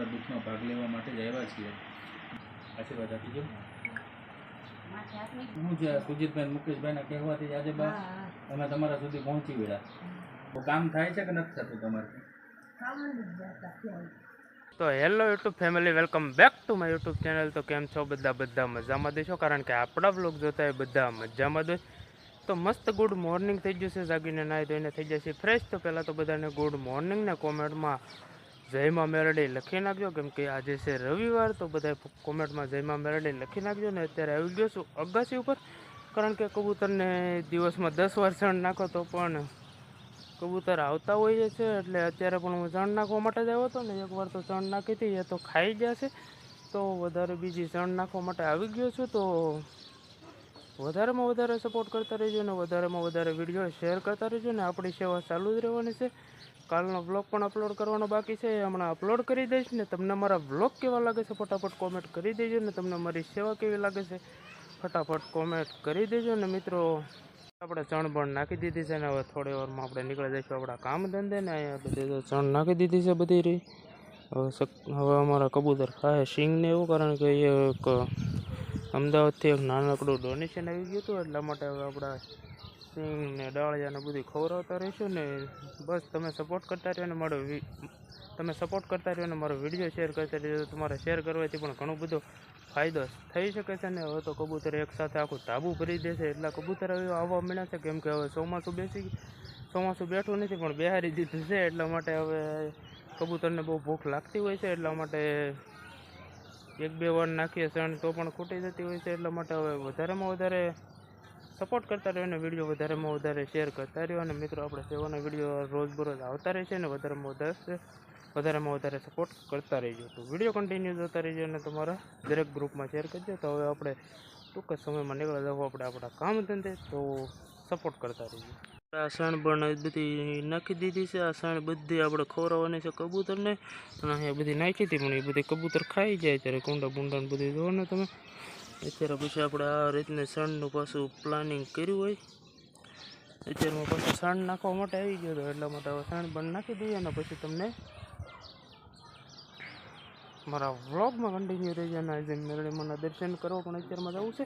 તમારા દુઃખમાં ભાગ લેવા માટે જ આવ્યા છીએ. આશીર્વાદ આપી દો. હું છે સુજીતભાઈ મુકેશભાઈના કહેવાથી આજે બા અમે તમારા સુધી પહોંચી ગયા. તો કામ થાય છે કે નથી થતું તમારે? તો hello YouTube family, welcome back to my YouTube channel. તો કેમ છો બધા મજામાં દેશો? કારણ કે આપણા બ્લોગ જોતા હોય બધા મજામાં દો. તો મસ્ત ગુડ મોર્નિંગ થઈ જશે, જાગીને નાહી ધોઈને થઈ જશે ફ્રેશ. તો પહેલાં તો બધાને ગુડ મોર્નિંગ ને કોમેન્ટમાં જયમાં મેરડી લખી નાખજો, કેમ કે આજે છે રવિવાર. તો બધા કોમેન્ટમાં જયમાં મેરડી લખી નાખજો. ને અત્યારે આવી ગયો છું અગાસી ઉપર, કારણ કે કબૂતરને દિવસમાં 10 વાર ચણ નાખો તો પણ કબૂતર આવતા હોય છે. એટલે અત્યારે પણ હું ચણ નાખવા માટે જ આવ્યો હતો ને. એકવાર તો ચણ નાખી હતી, એ તો ખાઈ જશે. તો વધારે બીજી ચણ નાખવા માટે આવી ગયો છું. તો વધારેમાં વધારે સપોર્ટ કરતા રહેજો ને વધારેમાં વધારે વિડીયો શેર કરતા રહેજો. ને આપણી સેવા ચાલુ જ રહેવાની છે. કાલનો બ્લોગ પણ અપલોડ કરવાનો બાકી છે, એ હમણાં અપલોડ કરી દઈશ. ને તમને મારા બ્લોગ કેવા લાગે છે ફટાફટ કોમેન્ટ કરી દેજો. ને તમને મારી સેવા કેવી લાગે છે ફટાફટ કોમેન્ટ કરી દેજો. ને મિત્રો, આપણે ચણ પણ નાખી દીધી છે ને હવે થોડી વારમાં આપણે નીકળી જઈશું આપણા કામ ધંધે. ને અહીંયા બધી તો ચણ નાખી દીધી છે બધી રહી. હવે અમારા કબૂતર ખાય સિંગ ને એવું, કારણ કે એ એક અમદાવાદથી એક નાનકડું ડોનેશન આવી ગયું હતું. એટલા માટે હવે આપણા સિંગ ને ડાળિયાને બધું ખવડાવતા રહીશું. ને બસ તમે સપોર્ટ કરતા રહ્યો ને મારો વિડીયો શેર કરતા રહેજો. તમારે શેર કરવાથી પણ ઘણો બધો ફાયદો થઈ શકે છે. ને હવે તો કબૂતર એકસાથે આખું ધાબુ ભરી દેશે. એટલા કબૂતર હવે આવવા મળ્યા છે, કેમ કે હવે ચોમાસું બેઠું નથી પણ બેહારી દીધું છે. એટલા માટે હવે કબૂતરને બહુ ભૂખ લાગતી હોય છે. એટલા માટે 1-2 વાર નાખીએ ચણ તો પણ ખૂટી જતી હોય છે. એટલા માટે હવે વધારેમાં વધારે સપોર્ટ કરતા રહ્યો ને વિડીયો વધારેમાં વધારે શેર કરતા રહ્યો. અને મિત્રો, આપણે સેવાના વિડીયો રોજબરોજ આવતા રહેશે ને વધારેમાં વધારે સપોર્ટ કરતા રહીજો. તો વિડીયો કન્ટિન્યુ જોતા રહીજો અને તમારા દરેક ગ્રુપમાં શેર કરજો. તો હવે આપણે ટૂંક જ સમયમાં નીકળી જવું આપણે આપણા કામ ધંધે. તો સપોર્ટ કરતા રહીજો. આ સણ પણ બધી નાખી દીધી છે. આ સણ બધી આપણે ખવડાવવાની છે કબૂતરને. અને અહીંયા બધી નાખી હતી પણ એ બધી કબૂતર ખાઈ જાય. ત્યારે કુંડા બુંડાને બધું જોવો ને તમે. અત્યારે પછી આપણે આ રીતને સણનું પાછું પ્લાનિંગ કર્યું હોય. અત્યારમાં પાછું સણ નાખવા માટે આવી ગયો હતો, એટલા માટે હવે સણ પણ નાખી દઈએ. અને પછી તમને મારા વ્લોગમાં કન્ટિન્યુ રહેજો. અને આજે મેરડીમાંના દર્શન કરો પણ અત્યારમાં જવું છે.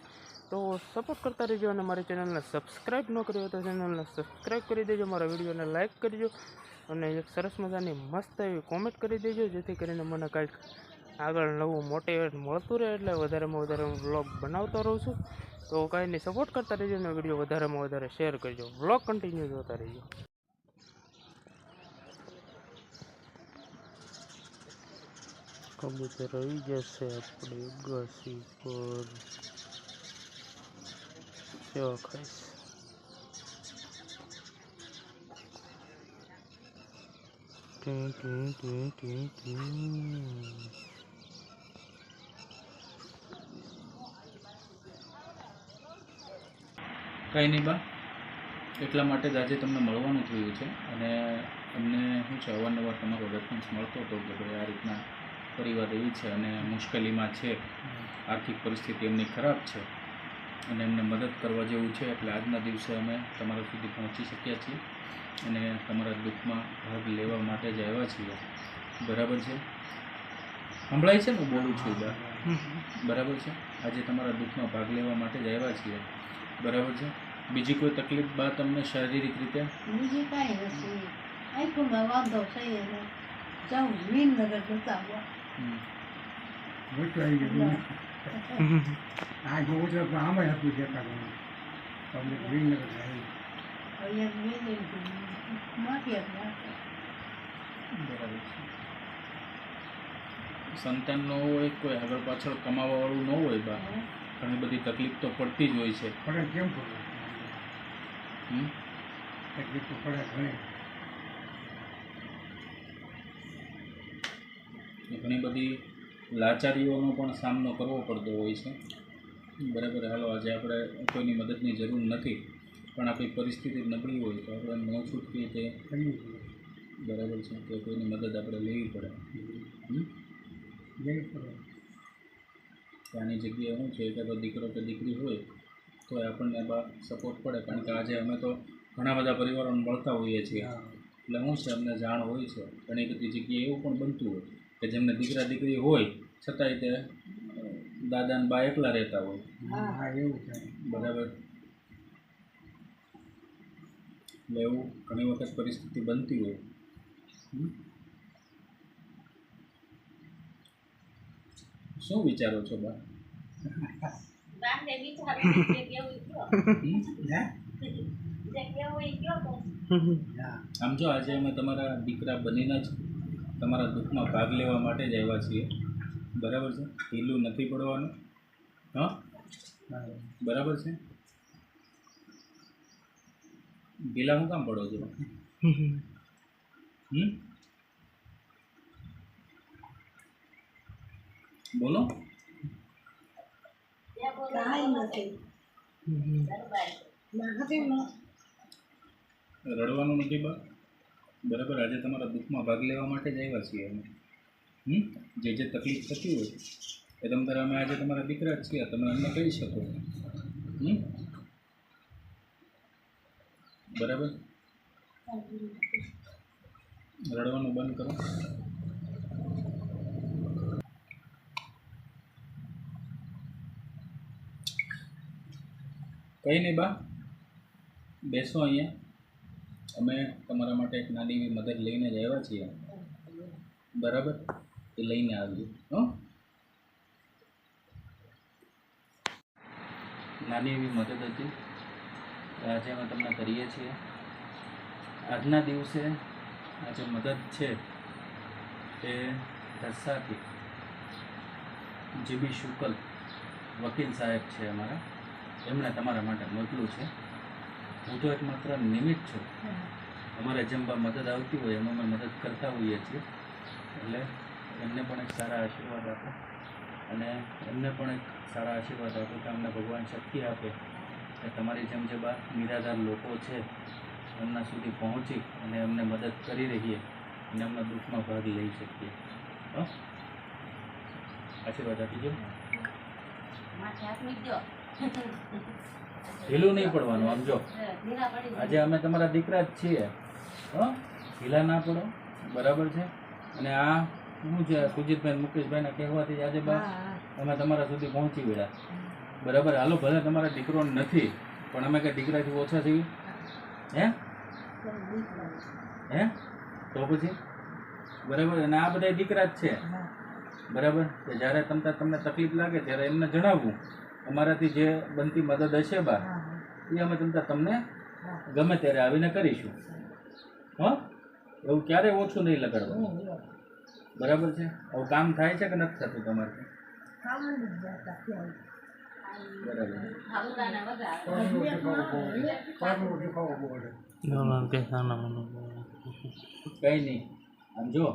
તો સપોર્ટ કરતા રહેજો. અને મારી ચેનલને સબસ્ક્રાઈબ ન કરી હોય તો ચેનલને સબસ્ક્રાઈબ કરી દેજો. મારા વિડીયોને લાઇક કરજો. અને એક સરસ મજાની મસ્ત એવી કોમેન્ટ કરી દેજો, જેથી કરીને મને કંઈક આગળ નવું મોટિવેટ મળતું રહે. એટલે વધારેમાં વધારે હું વ્લોગ બનાવતો રહું છું. તો કાંઈ નહીં, સપોર્ટ કરતા રહેજો. અને વિડીયો વધારેમાં વધારે શેર કરજો. વ્લોગ કન્ટિન્યુ જોતા રહેજો. કબૂતર આવી જશે આપણે અગાસી પર સેવા ખાઈશ. કંઈ નહીં બા, એટલા માટે જ આજે તમને મળવાનું થયું છે. અને અમને શું છે, અવારનવાર તમારો રેસ્પોન્સ મળતો હતો કે ભાઈ આ રીતના પરિવાર એવી છે અને મુશ્કેલીમાં છે, આર્થિક પરિસ્થિતિ એમની ખરાબ છે અને એમને મદદ કરવા જેવું છે. એટલે આજના દિવસે અમે તમારા સુધી પહોંચી શક્યા છીએ અને તમારા દુઃખમાં ભાગ લેવા માટે જ આવ્યા છીએ. બરાબર છે? સંભળાય છે ને હું બોલું છું બા? બરાબર છે? આજે તમારા દુઃખમાં ભાગ લેવા માટે જ આવ્યા છીએ. બરાબર છે? બીજી કોઈ તકલીફ બા તમને શારીરિક રીતે? બીજી કાંઈ નથી. આંખોમાં વાંધો છે એને જાઉં વિનનગર બતાવવા. આ જોવું છે પણ આમાં હતું દેખાતું તમને વિનનગર જાય. બરાબર છે. સંતાન ન હોય, કોઈ આગળ પાછળ કમાવાવાળું ન હોય બા, ઘણી બધી તકલીફ તો પડતી જ હોય છે. પડે કેમ પડે? તકલીફ તો પડે ઘણી બધી લાચારીઓનો પણ સામનો કરવો પડતો હોય છે. બરાબર. હાલો, આજે આપણે કોઈની મદદની જરૂર નથી, પણ આપણી પરિસ્થિતિ નબળી હોય તો આપણે ન છૂટકીએ તે બરાબર છે કે કોઈની મદદ આપણે લેવી પડે. આની જગ્યાએ શું છે કે દીકરો કે દીકરી હોય તો આપણને બા સપોર્ટ પડે. કારણ કે આજે અમે તો ઘણા બધા પરિવારોને મળતા હોઈએ છીએ. એટલે શું છે, અમને જાણ હોય છે ઘણી બધી જગ્યાએ એવું પણ બનતું હોય કે જેમને દીકરા દીકરી હોય છતાંય તે દાદા ને બા એકલા રહેતા હોય, હા એવું છે. બરાબર. એટલે એવું ઘણી વખત પરિસ્થિતિ બનતી હોય. હમ? શું વિચારો છો બા? હા આમ જો આજે અમે તમારા દીકરા બનીને જ તમારા દુઃખમાં ભાગ લેવા માટે જ આવ્યા છીએ, બરાબર છે. ઢીલું નથી પડવાનું. હા, બરાબર છે. ઢીલા હું કામ પડો છો? હમ? બોલો. કાંઈ નથી. રડવાનું નથી બા, બરાબર. આજે તમારા દુઃખમાં ભાગ લેવા માટે જ આવ્યા છીએ અમે. હમ? જે જે તકલીફ થતી હોય એ તમે તારા અમે આજે તમારા દીકરા જ છીએ, તમે અમને કહી શકો. હમ? બરાબર. રડવાનું બંધ કરો. કંઈ નહીં બા, બેસો અહીંયા. અમે તમારા માટે એક નાની એવી મદદ લઈને જ આવ્યા છીએ, બરાબર. એ લઈને આવીએ. હો, નાની એવી મદદ હતી આજે અમે તમને કરીએ છીએ. આજના દિવસે આ જે મદદ છે એ ધરસાથી જીબી શુકલ વકીલ સાહેબ છે અમારા, એમણે તમારા માટે મોકલું છે. હું તો એક માત્ર નિમિત્ત છું. અમારે જેમ બા મદદ આવતી હોય એમાં અમે મદદ કરતા હોઈએ છીએ. એટલે એમને પણ એક સારા આશીર્વાદ આપો અને એમને પણ એક સારા આશીર્વાદ આપો કે અમને ભગવાન શક્તિ આપે કે તમારી જેમ જે બા નિરાધાર લોકો છે એમના સુધી પહોંચી અને એમને મદદ કરી રહીએ અને એમના દુઃખમાં ભાગ લઈ શકીએ. હો, આશીર્વાદ આપીજો. ઢીલું નહીં પડવાનું. આમ જો આજે અમે તમારા દીકરા જ છીએ. હો, ઢીલા ના પડો, બરાબર છે. અને આ શું છે, સુજીતભાઈ મુકેશભાઈના કહેવાથી આજે બા અમે તમારા સુધી પહોંચી ગયા, બરાબર. હાલો, ભલે તમારા દીકરો નથી પણ અમે કંઈ દીકરાથી ઓછા છીએ? હે હે તો પછી બરાબર. અને આ બધા દીકરા જ છે, બરાબર. કે જ્યારે તમને તકલીફ લાગે ત્યારે એમને જણાવવું. અમારાથી જે બનતી મદદ હશે બા એ અમે તમને ગમે ત્યારે આવીને કરીશું. હો, એવું ક્યારેય ઓછું નહીં લગાડવાનું, બરાબર છે. હવે કામ થાય છે કે નથી થતું તમારે? બરાબર. કંઈ નહીં. આમ જો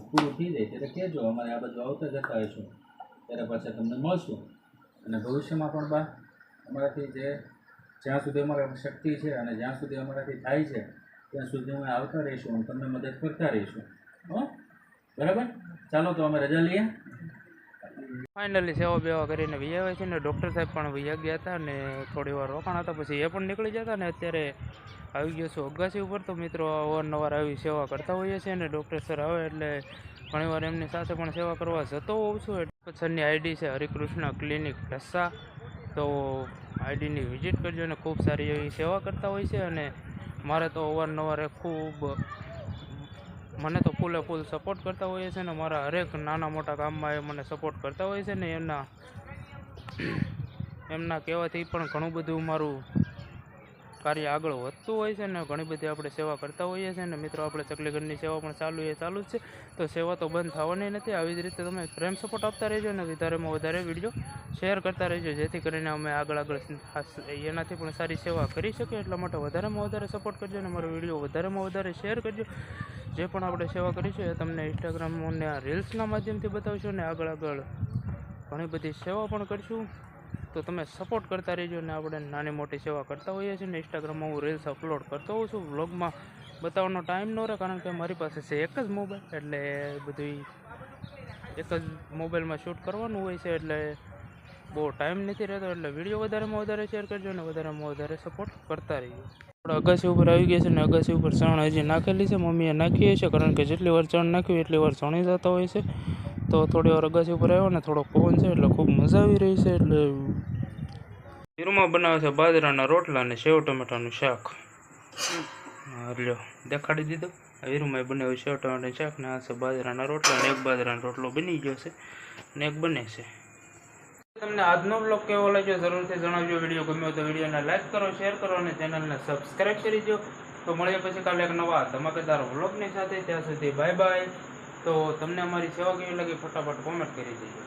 પૂરું થઈ જાય ત્યારે કહેજો, અમારે આ બધું આવતા જતા હશું ત્યારે પાછા તમને મળશું. અને ભવિષ્યમાં પણ બા અમારાથી જ્યાં સુધી અમારી શક્તિ છે અને જ્યાં સુધી અમારાથી થાય છે ત્યાં સુધી અમે આવતા રહીશું અને તમને મદદ કરતા રહીશું. હો, બરાબર. ચાલો તો અમે રજા લઈએ. ફાઇનલી સેવા બેવા કરીને વૈયા છે ને ડૉક્ટર સાહેબ પણ વૈયા ગયા હતા અને થોડી વાર રોકાણ હતા, પછી એ પણ નીકળી જતા ને અત્યારે આવી ગયો છું અગાસી ઉપર. તો મિત્રો અવારનવાર આવી સેવા કરતા હોઈએ છીએ અને ડૉક્ટર સર આવે એટલે ઘણીવાર એમની સાથે પણ સેવા કરવા જતો હોઉં છું. સરની આઈડી છે હરિકૃષ્ણ ક્લિનિક ઢસા, તો આઈડીની વિઝિટ કરજો અને ખૂબ સારી એવી સેવા કરતા હોય છે. અને મારે તો અવારનવાર ખૂબ મને તો ફૂલે ફૂલ સપોર્ટ કરતા હોઈએ છે ને મારા હરેક નાના મોટા કામમાં એ મને સપોર્ટ કરતા હોય છે ને એમના કહેવાથી પણ ઘણું બધું મારું કાર્ય આગળ વધતું હોય છે ને ઘણી બધી આપણે સેવા કરતા હોઈએ છીએ. ને મિત્રો આપણે ચકલીગઢની સેવા પણ ચાલુ જ છે, તો સેવા તો બંધ થવાની નથી. આવી જ રીતે તમે પ્રેમ સપોર્ટ આપતા રહેજો અને વધારેમાં વધારે વિડીયો શેર કરતા રહેજો, જેથી કરીને અમે આગળ એનાથી પણ સારી સેવા કરી શકીએ. એટલા માટે વધારેમાં વધારે સપોર્ટ કરજો અને મારો વિડીયો વધારેમાં વધારે શેર કરજો. જે પણ આપણે સેવા કરીશું એ તમને ઇન્સ્ટાગ્રામ અને રીલ્સના માધ્યમથી બતાવશું અને આગળ ઘણી બધી સેવા પણ કરીશું. તો તમે સપોર્ટ કરતા રહેજો અને આપણે નાની મોટી સેવા કરતા હોઈએ છીએ. ને ઇન્સ્ટાગ્રામમાં હું રીલ્સ અપલોડ કરતો હોઉં છું. વ્લોગમાં બતાવવાનો ટાઈમ ન રહે કારણ કે મારી પાસે છે એક જ મોબાઈલ, એટલે બધું એક જ મોબાઈલમાં શૂટ કરવાનું હોય છે એટલે બહુ ટાઈમ નથી રહેતો. એટલે વિડીયો વધારેમાં વધારે શેર કરજો અને વધારેમાં વધારે સપોર્ટ કરતા રહીજો. આપણે અગાસી ઉપર આવી ગયા છે ને અગાસી ઉપર ચણ હજી નાખેલી છે, મમ્મીએ નાખી છે, કારણ કે જેટલી વાર ચણ નાખ્યું એટલી વાર ચણી જતા હોય છે. તો થોડી વાર અગાસી ઉપર આવ્યો ને થોડો પવન છે એટલે ખૂબ મજા આવી રહી છે. એટલે હીરુમાં બનાવે છે બાજરાના રોટલા અને સેવ ટમેટાનું શાક. લ્યો દેખાડી દીધું. હીરુમાં બનાવ્યું સેવ ટમેટાનું શાક ને આ છે બાજરાના રોટલા ને એક બાજરાનો રોટલો બની ગયો છે ને એક બને છે. તમને આજનો બ્લોગ કેવો લાગ્યો જરૂરથી જણાવજો. વિડીયો ગમ્યો તો વિડીયોને લાઈક કરો, શેર કરો અને ચેનલને સબસ્ક્રાઈબ કરી દો. તો મળીએ પછી કાલે એક નવા ધમાકેદાર વ્લોગની સાથે. ત્યાં સુધી બાય બાય. તો તમને અમારી સેવા કેવી લાગી ફટાફટ કોમેન્ટ કરી દેજો.